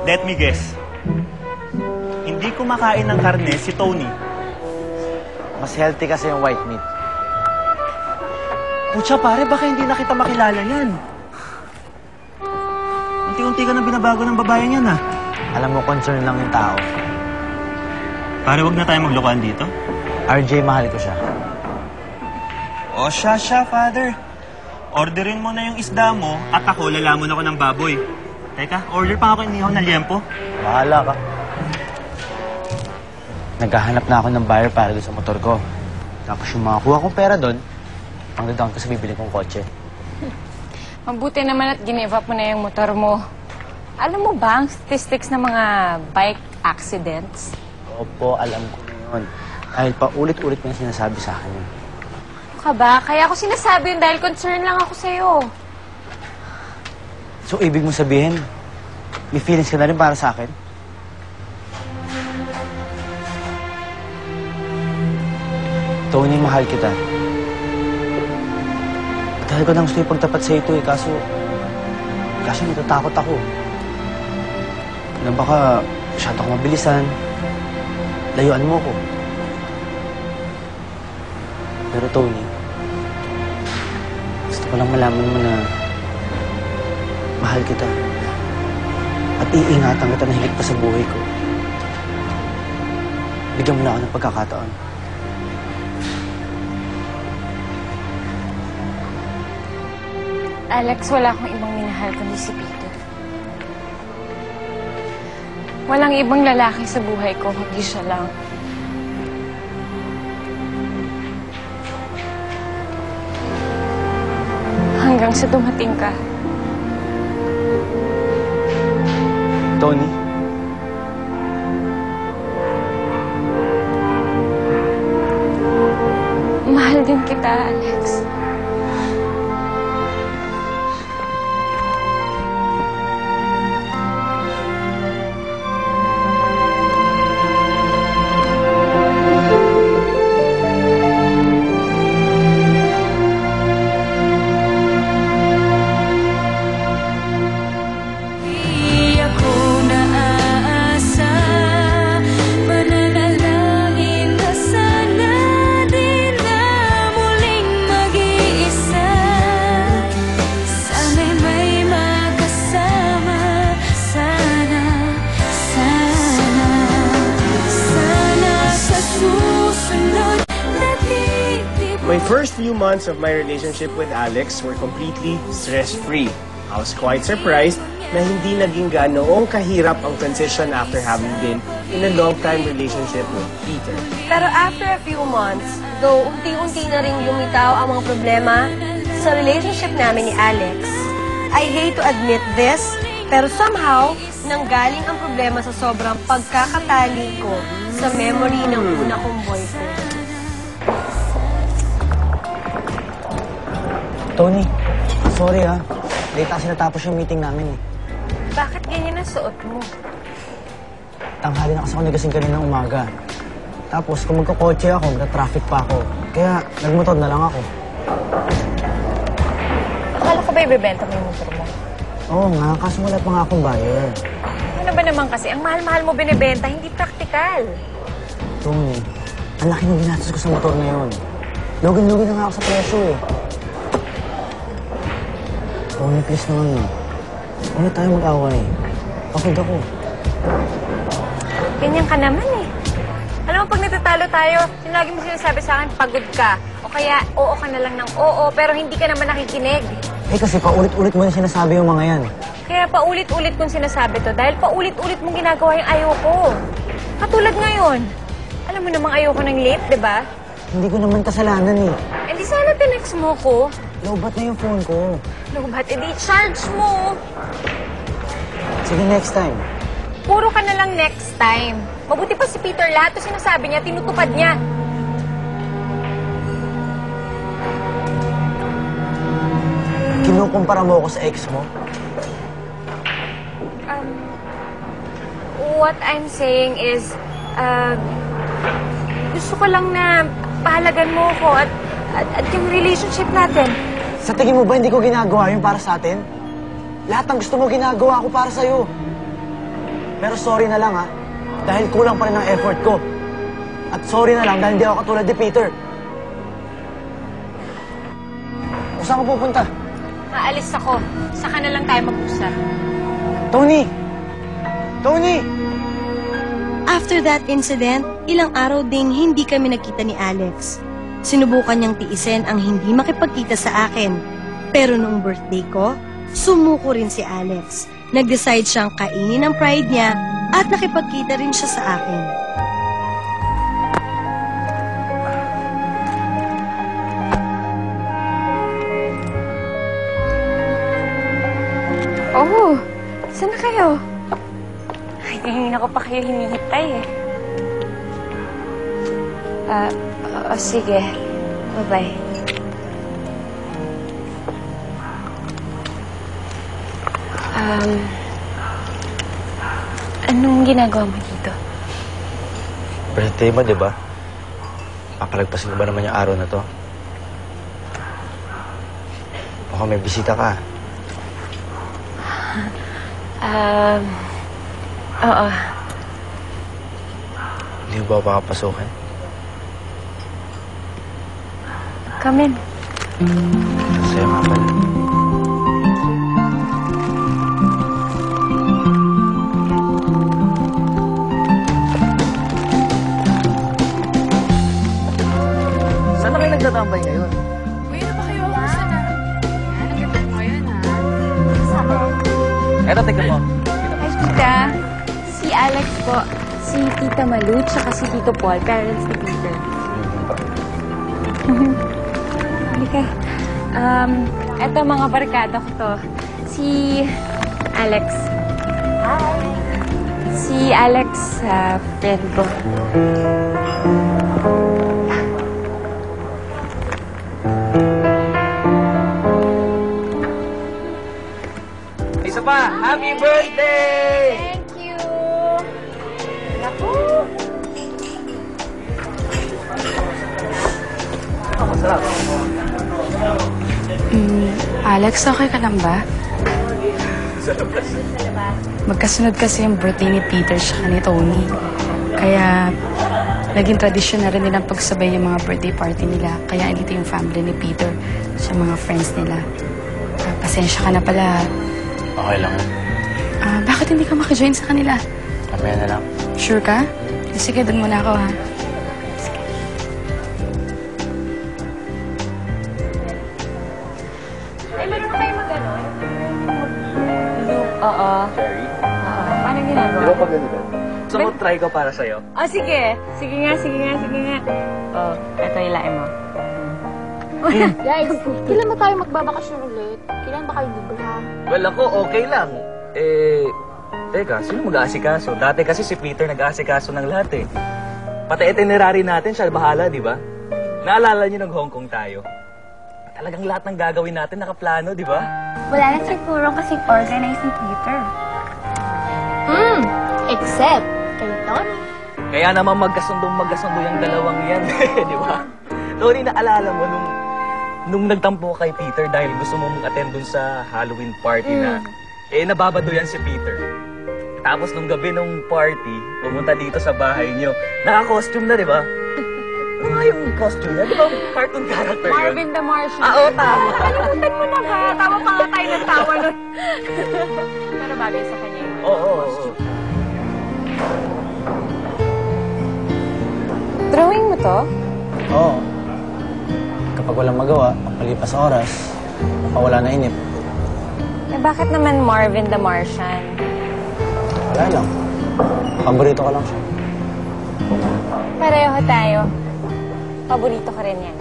Let me guess. Hindi kumakain ng karne si Tony. Mas healthy kasi yung white meat. Pucha pare, baka hindi na kita makilala yan. Unti-unti ka na binabago ng babaeng yan, ah. Alam mo, concern lang yung tao. Pare, wag na tayo maglokohan dito. RJ, mahal ko siya. O siya, father. Orderin mo na yung isda mo at ako lalamon ako ng baboy. Teka, order pa ako inihaw na liempo. Bahala ka. Naghahanap na ako ng buyer para doon sa motor ko. Tapos yung makakuha kong pera doon, pang-down ko sa bibili kong kotse. Mabuti naman at give up mo na yung motor mo. Alam mo ba ang statistics ng mga bike accidents? Opo, alam ko na yun. Dahil pa ulit-ulit mo yung sinasabi sa akin yun. Ka ba? Kaya ako sinasabi yun dahil concern lang ako sa'yo. So, ibig mo sabihin, may feelings ka na rin para sa akin? Tony, mahal kita. Dahil ko nang gusto ipagtapat sa ito eh, kaso natatakot ako. Na baka masyado akong mabilisan, layuan mo ko. Pero Tony, gusto ko lang malaman mo na mahal kita. At iingatan kita na higit pa sa buhay ko. Bigyan mo na ako ng pagkakataon. Alex, wala akong ibang minahal kundi si Peter. Walang ibang lalaki sa buhay ko, kundi siya lang. Hanggang sa dumating ka. Tony? Mahal din kita, Alex. My first few months of my relationship with Alex were completely stress-free. I was quite surprised na hindi naging ganoong kahirap ang transition after having been in a long-time relationship with Peter. Pero after a few months, though unti-unti na rin lumitaw ang mga problema sa relationship namin ni Alex, I hate to admit this, pero somehow, nanggaling ang problema sa sobrang pagkakatali ko sa memory ng una kong boyfriend. Tony, sorry ha. Late kasi natapos yung meeting namin eh. Bakit ganyan ang suot mo? Tanghali na kasi ako nagising kanina ng umaga. Tapos kung magkakotse ako, magka-traffic pa ako. Kaya nagmotor na lang ako. Akala ko ba ibebenta mo yung motor mo? Oo nga, kaso wala pa nga akong buyer. Ano ba naman kasi? Ang mahal-mahal mo binibenta, hindi praktikal. Tony, ang laki ng ginastos ko sa motor na yun. Lugin-lugin na nga ako sa presyo eh. Tony, please naman mo. Ano tayo mag-away? Pagod ako. Ganyan ka naman eh. Alam mo, pag natatalo tayo, lagi mo sinasabi sa akin, pagod ka. O kaya, oo ka na lang ng oo, pero hindi ka naman nakikinig. Eh kasi paulit-ulit mo yung sinasabi yung mga yan. Kaya paulit-ulit kong sinasabi to dahil paulit-ulit mong ginagawa yung ayoko. Katulad ngayon. Alam mo namang ayoko ng late, di ba? Hindi ko naman kasalanan eh. Eh di sana tinext mo ko. Lobat na yung phone ko. Lobat, eh di charge mo. Sige, next time. Puro ka na lang next time. Mabuti pa si Peter, lahat to sinasabi niya, tinutupad niya. Kinukumpara mo ako sa ex mo? What I'm saying is, gusto ko lang na pahalagan mo ko at yung relationship natin. Sa tingin mo ba hindi ko ginagawa yun para sa atin? Lahat ng gusto mo ginagawa ko para sa'yo. Pero sorry na lang, ha? Dahil kulang pa rin ang effort ko. At sorry na lang dahil hindi ako katulad ni Peter. O saan ka pupunta? Maalis ako. Saka na lang tayo mag-usap. Tony! Tony! After that incident, ilang araw ding hindi kami nakita ni Alex. Sinubukan niyang tiisin ang hindi makipagkita sa akin. Pero noong birthday ko, sumuko rin si Alex. Nag-decide siyang kainin ang pride niya at nakipagkita rin siya sa akin. Oh, saan na kayo? Ay, kanina ko pa kayo hinihintay eh. Sige. Bye-bye. Anong ginagawa mo dito? Birthday mo, di ba? Papalagpasin ko ba naman yung araw na to? Baka may bisita ka. Oo. Hindi mo ba papapasukin? Come in. Masaya nga pala. Saan na kayo nagtatambay ngayon? Uy, ano ba kayo? Kamusta na? Yan, ang ganda mo ngayon, ha? Eto, tignan mo. Hi, Tita. Si Alex po. Si Tita Malu, tsaka si Tito Paul, parents ni Peter. Halika. Eto mga barkada ko to. Si Alex. Hi. Si Alex, friend ko. Isa pa! Happy birthday! Thank you. Naku. Masarap. Alex, okay ka lang ba? Magkasunod kasi yung birthday ni Peter siya ni Tony. Kaya naging tradisyon na rin nilang pagsabay yung mga birthday party nila. Kaya andito yung family ni Peter sa mga friends nila. Pasensya ka na pala. Okay lang. Bakit hindi ka maki-join sa kanila? Mamaya na lang. Sure ka? Sige, doon muna ako, ha? Ay, meron na kayo mag-ganon? Oo. Cherry? Oo. Paano ginagawa? Di ba pag ganito? Gusto mo try ko para sa'yo? Oh, sige. Sige nga, sige nga, sige nga. Oh, eto ilain mo. Guys, kailan ba tayo magbabakasyon ulit? Kailan ba kayo libre, ha? Well, ako okay lang. Teka, sino mag-aasikaso? Dati kasi si Peter nag-aasikaso ng lahat eh. Pati itinerary natin, siya bahala, di ba? Naalala niyo nag-Hong Kong tayo? Talagang lahat ng gagawin natin nakaplano, di ba? Wala na siguro kasing organize ni Peter. Except kay Tony. Kaya naman magkasundo yung dalawang yan, di ba? Tony, naalala mo nung nagtampo ka kay Peter dahil gusto mo mag-attend dun sa Halloween party na, nababado yan si Peter. Tapos nung gabi nung party, pumunta dito sa bahay niyo. Naka-costume na, di ba? Ano nga yung costume niya? Di ba cartoon character yun? Marvin the Martian. Oo, tama. Kalimutan mo na ba? Tama pa nga tayo ng tawa nun. Pero bagay sa kanya yun. Oo. Drawing mo to? Oo. Kapag walang magawa, pagpalipas sa oras, mawala na inip. Eh, bakit naman Marvin the Martian? Wala lang. Paborito ko lang siya. Pareho tayo. Paborito ko rin yan.